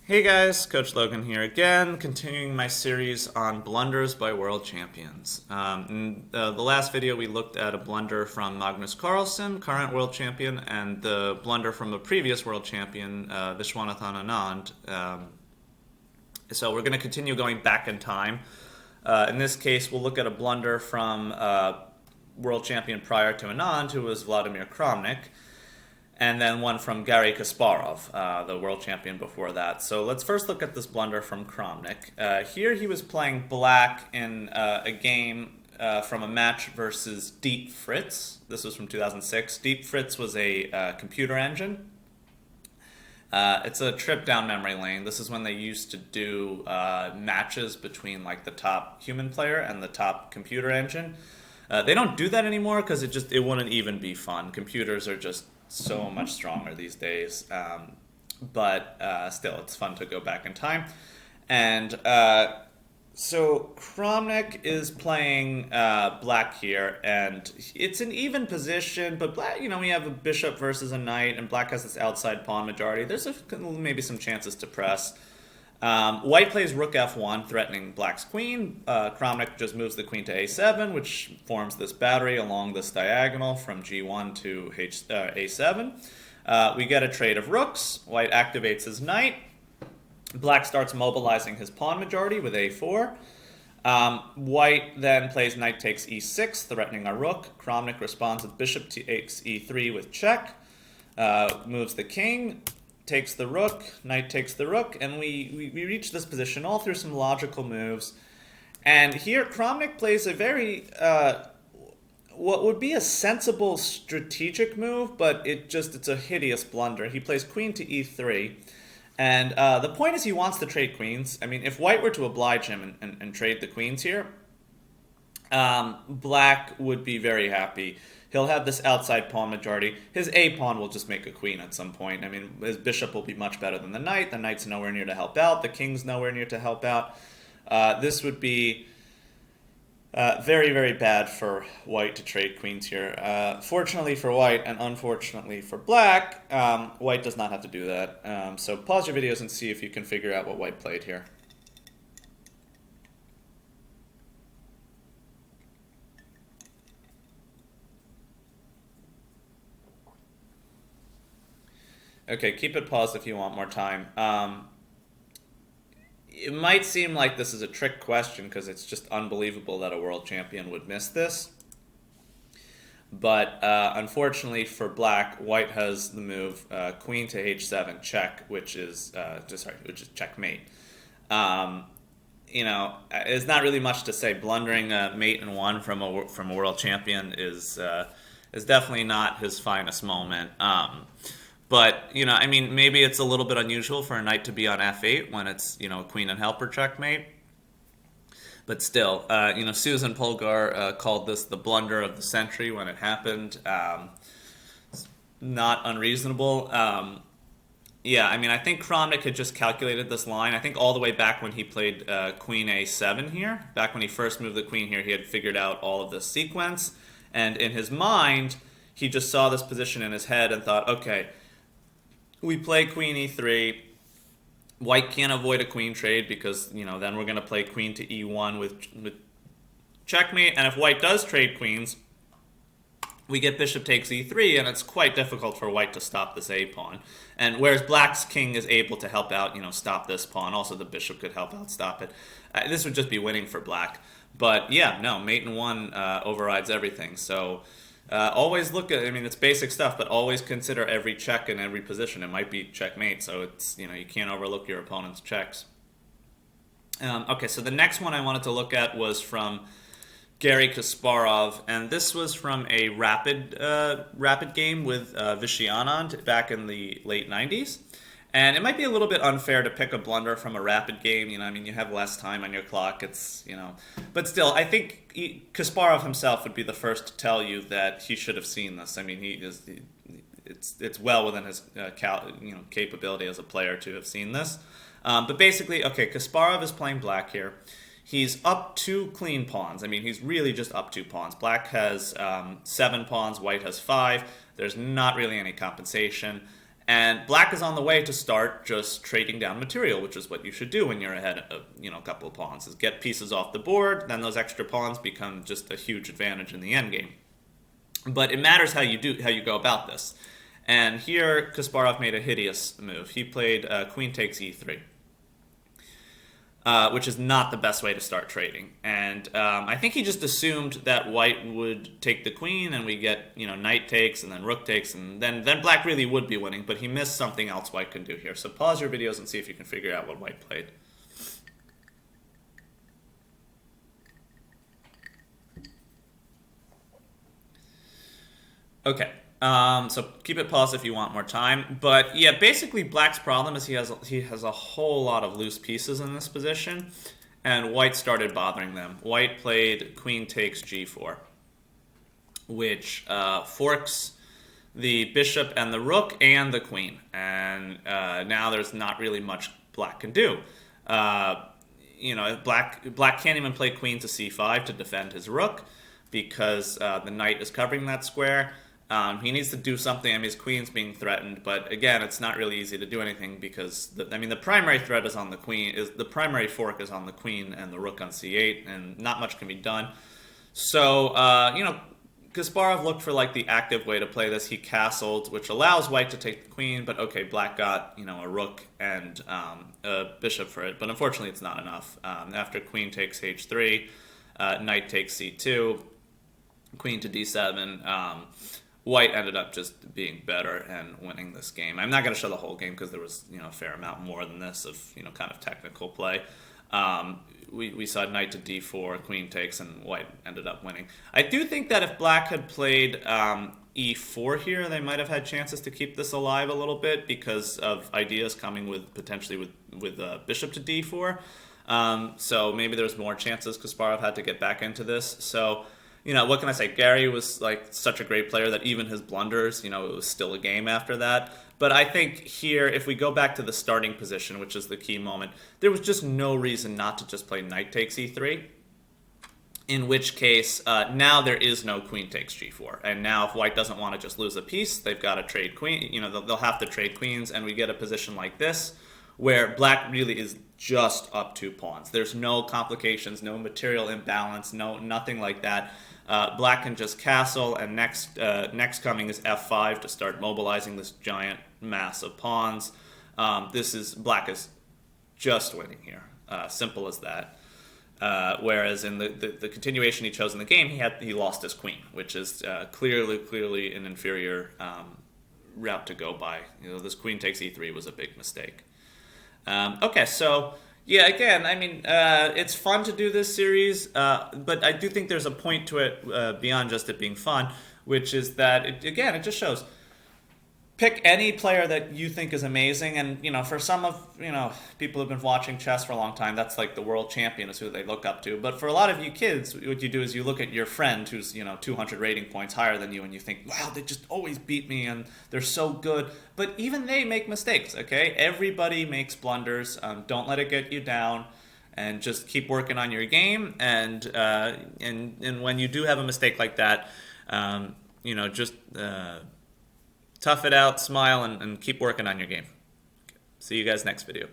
Hey guys, Coach Logan here again, continuing my series on blunders by world champions. In the last video we looked at a blunder from Magnus Carlsen, current world champion, and the blunder from a previous world champion, Viswanathan Anand. So we're going to continue going back in time. In this case, we'll look at a blunder from world champion prior to Anand, who was Vladimir Kramnik. And then one from Garry Kasparov, the world champion before that. So let's first look at this blunder from Kramnik. Here he was playing black in a game from a match versus Deep Fritz. This was from 2006. Deep Fritz was a computer engine. It's a trip down memory lane. This is when they used to do matches between like the top human player and the top computer engine. They don't do that anymore because it wouldn't even be fun. Computers are just so much stronger these days, but still it's fun to go back in time. And so Kramnik is playing black here, and it's an even position, but black, we have a bishop versus a knight, and black has this outside pawn majority. There's maybe some chances to press. White plays rook f1, threatening black's queen. Kramnik just moves the queen to a7, which forms this battery along this diagonal from g1 to a7. We get a trade of rooks. White activates his knight. Black starts mobilizing his pawn majority with a4. White then plays knight takes e6, threatening our rook. Kramnik responds with bishop takes e3 with check. Moves the king. Takes the rook, knight takes the rook, and we reach this position all through some logical moves. And here Kramnik plays a very, what would be a sensible strategic move, but it's a hideous blunder. He plays queen to e3, and the point is he wants to trade queens. I mean, if white were to oblige him and trade the queens here, black would be very happy. He'll have this outside pawn majority. His a-pawn will just make a queen at some point. I mean, his bishop will be much better than the knight. The knight's nowhere near to help out. The king's nowhere near to help out. This would be very, very bad for white to trade queens here. Fortunately for white and unfortunately for black, white does not have to do that. So pause your videos and see if you can figure out what white played here. Okay, keep it paused if you want more time. It might seem like this is a trick question because it's just unbelievable that a world champion would miss this. But unfortunately for black, white has the move queen to h7 check, which is checkmate. There's not really much to say. Blundering a mate in one from a world champion is definitely not his finest moment. But, maybe it's a little bit unusual for a knight to be on f8 when it's, queen and helper checkmate. But still, Susan Polgar called this the blunder of the century when it happened. Not unreasonable. I think Kramnik had just calculated this line. I think all the way back when he played queen a7 here, back when he first moved the queen here, he had figured out all of this sequence. And in his mind, he just saw this position in his head and thought, okay, we play queen e3. White can't avoid a queen trade because, then we're going to play queen to e1 with checkmate. And if white does trade queens, we get bishop takes e3, and it's quite difficult for white to stop this a-pawn. And whereas black's king is able to help out, stop this pawn. Also, the bishop could help out stop it. This would just be winning for black. But yeah, no, mate in one overrides everything. So always look at, it's basic stuff, but always consider every check in every position. It might be checkmate, so it's, you can't overlook your opponent's checks. Okay, so the next one I wanted to look at was from Garry Kasparov, and this was from a rapid game with Vishy Anand back in the late 90s. And it might be a little bit unfair to pick a blunder from a rapid game. You have less time on your clock. But still, I think Kasparov himself would be the first to tell you that he should have seen this. It's well within his capability as a player to have seen this. But basically, okay, Kasparov is playing black here. He's up 2 clean pawns. He's really just up 2 pawns. Black has 7 pawns, white has 5. There's not really any compensation. And black is on the way to start just trading down material, which is what you should do when you're ahead of, a couple of pawns, is get pieces off the board, then those extra pawns become just a huge advantage in the endgame. But it matters how you go about this. And here, Kasparov made a hideous move. He played queen takes e3. Which is not the best way to start trading. And I think he just assumed that white would take the queen and we get, knight takes and then rook takes, and then black really would be winning, but he missed something else white can do here. So pause your videos and see if you can figure out what white played. Okay. So keep it paused if you want more time. But yeah, basically black's problem is he has a whole lot of loose pieces in this position, and white started bothering them. White played queen takes g4, which forks the bishop and the rook and the queen, and now there's not really much black can do. Black can't even play queen to c5 to defend his rook because the knight is covering that square. He needs to do something. I mean, his queen's being threatened, but again, it's not really easy to do anything because the primary threat is on the queen. The primary fork is on the queen and the rook on c8, and not much can be done. So Kasparov looked for like the active way to play this. He castled, which allows white to take the queen, but okay, black got a rook and a bishop for it, but unfortunately, it's not enough. After queen takes h3, knight takes c2, queen to d7. White ended up just being better and winning this game. I'm not going to show the whole game because there was a fair amount more than this of kind of technical play. We saw knight to d4, queen takes, and white ended up winning. I do think that if black had played e4 here, they might have had chances to keep this alive a little bit because of ideas coming with potentially with bishop to d4. So maybe there's more chances Kasparov had to get back into this. So. What can I say? Gary was like such a great player that even his blunders, it was still a game after that. But I think here, if we go back to the starting position, which is the key moment, there was just no reason not to just play knight takes e3. In which case, now there is no queen takes g4. And now if white doesn't want to just lose a piece, they've got to trade queen. They'll have to trade queens, and we get a position like this, where black really is just up 2 pawns. There's no complications, no material imbalance, nothing like that. Black can just castle, and next coming is f5 to start mobilizing this giant mass of pawns. Black is just winning here, simple as that. Whereas in the continuation he chose in the game, he lost his queen, which is clearly an inferior route to go by. This queen takes e3 was a big mistake. Okay, so. Yeah, again, it's fun to do this series, but I do think there's a point to it beyond just it being fun, which is that, it just shows. Pick any player that you think is amazing, and, for some of, people who've been watching chess for a long time, that's like the world champion is who they look up to. But for a lot of you kids, what you do is you look at your friend who's, 200 rating points higher than you, and you think, wow, they just always beat me, and they're so good. But even they make mistakes, okay? Everybody makes blunders. Don't let it get you down, and just keep working on your game. And when you do have a mistake like that, just... tough it out, smile, and keep working on your game. See you guys next video.